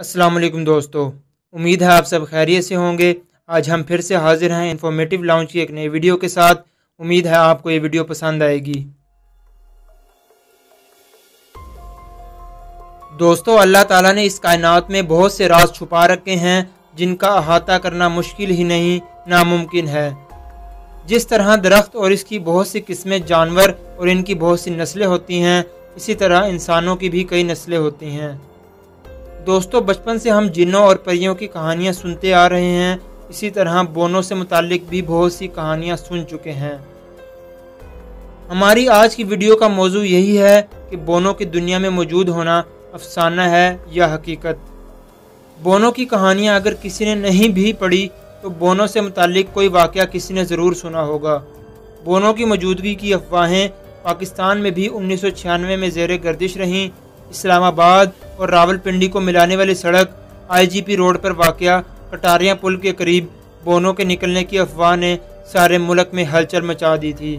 अस्सलाम वालेकुम दोस्तों, उम्मीद है आप सब खैरियत से होंगे। आज हम फिर से हाजिर हैं इंफॉर्मेटिव लाउंज की एक नई वीडियो के साथ। उम्मीद है आपको ये वीडियो पसंद आएगी। दोस्तों, अल्लाह ताला ने इस कायनात में बहुत से राज छुपा रखे हैं जिनका अहाता करना मुश्किल ही नहीं नामुमकिन है। जिस तरह दरख्त और इसकी बहुत सी किस्में, जानवर और इनकी बहुत सी नस्लें होती हैं, इसी तरह इंसानों की भी कई नस्लें होती हैं। दोस्तों, बचपन से हम जिन्नों और परियों की कहानियाँ सुनते आ रहे हैं। इसी तरह बोनों से मुतालिक भी बहुत सी कहानियाँ सुन चुके हैं। हमारी आज की वीडियो का मौजू यही है कि बोनों की दुनिया में मौजूद होना अफसाना है या हकीकत। बोनों की कहानियाँ अगर किसी ने नहीं भी पढ़ी तो बोनों से मुतालिक कोई वाक़या किसी ने ज़रूर सुना होगा। बोनों की मौजूदगी की अफवाहें पाकिस्तान में भी 1996 में ज़ेर गर्दिश रहीं। इस्लामाबाद और रावलपिंडी को मिलाने वाली सड़क IGP रोड पर वाक़या कटारिया पुल के करीब बोनों के निकलने की अफवाह ने सारे मुल्क में हलचल मचा दी थी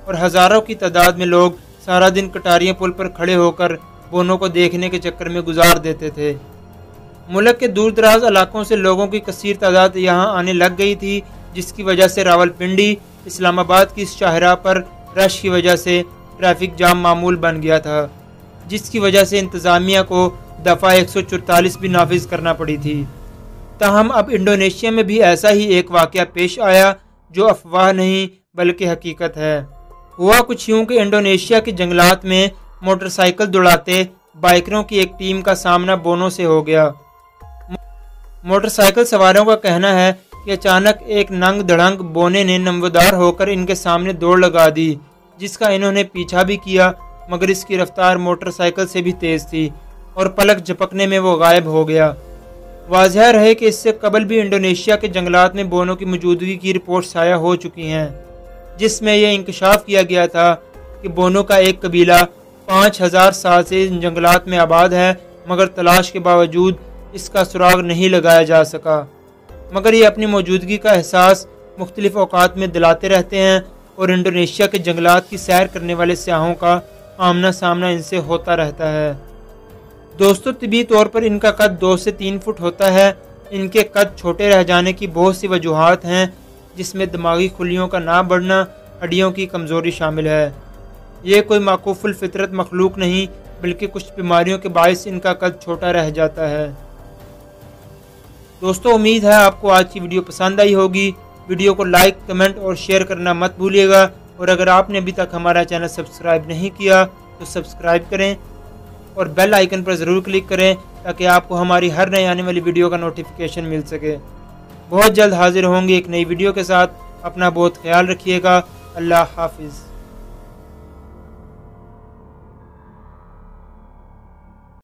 और हज़ारों की तादाद में लोग सारा दिन कटारिया पुल पर खड़े होकर बोनों को देखने के चक्कर में गुजार देते थे। मुल्क के दूर दराज इलाकों से लोगों की कसीर तादाद यहाँ आने लग गई थी, जिसकी वजह से रावलपिंडी इस्लामाबाद की इस शाहराह पर रश की वजह से ट्रैफिक जाम मामूल बन गया था, जिसकी वजह से इंतज़ामिया को दफ़ा 144 भी नाफिज करना पड़ी थी। ताहम अब इंडोनेशिया में भी ऐसा ही एक वाक़या पेश आया जो अफवाह नहीं बल्कि हकीकत है। हुआ कुछ यूँ कि इंडोनेशिया के जंगलात में मोटरसाइकिल दौड़ाते बाइकरों की एक टीम का सामना बोनों से हो गया। मोटरसाइकिल सवारों का कहना है कि अचानक एक नंग धड़ंग बोने ने नंबरदार होकर इनके सामने दौड़ लगा दी, जिसका इन्होंने पीछा भी किया, मगर इसकी रफ्तार मोटरसाइकिल से भी तेज़ थी और पलक झपकने में वो गायब हो गया। वाज़ह रहे कि इससे कबल भी इंडोनेशिया के जंगलात में बोनों की मौजूदगी की रिपोर्ट साया हो चुकी हैं, जिसमें यह इंकशाफ किया गया था कि बोनों का एक कबीला 5000 साल से इन जंगलात में आबाद है, मगर तलाश के बावजूद इसका सुराग नहीं लगाया जा सका। मगर ये अपनी मौजूदगी का एहसास मुख्तलिफ औकात में दिलाते रहते हैं और इंडोनेशिया के जंगलात की सैर करने वाले सयाहों का आमना सामना इनसे होता रहता है। दोस्तों, तिबी तौर पर इनका कद 2 से 3 फुट होता है। इनके कद छोटे रह जाने की बहुत सी वजूहात हैं, जिसमें दिमागी खुलियों का ना बढ़ना, हड्डियों की कमज़ोरी शामिल है। ये कोई माकूफुल फितरत मखलूक नहीं, बल्कि कुछ बीमारियों के बायस इनका कद छोटा रह जाता है। दोस्तों, उम्मीद है आपको आज की वीडियो पसंद आई होगी। वीडियो को लाइक, कमेंट और शेयर करना मत भूलिएगा और अगर आपने अभी तक हमारा चैनल सब्सक्राइब नहीं किया तो सब्सक्राइब करें और बेल आइकन पर ज़रूर क्लिक करें ताकि आपको हमारी हर नई आने वाली वीडियो का नोटिफिकेशन मिल सके। बहुत जल्द हाजिर होंगे एक नई वीडियो के साथ। अपना बहुत ख्याल रखिएगा। अल्लाह हाफिज़।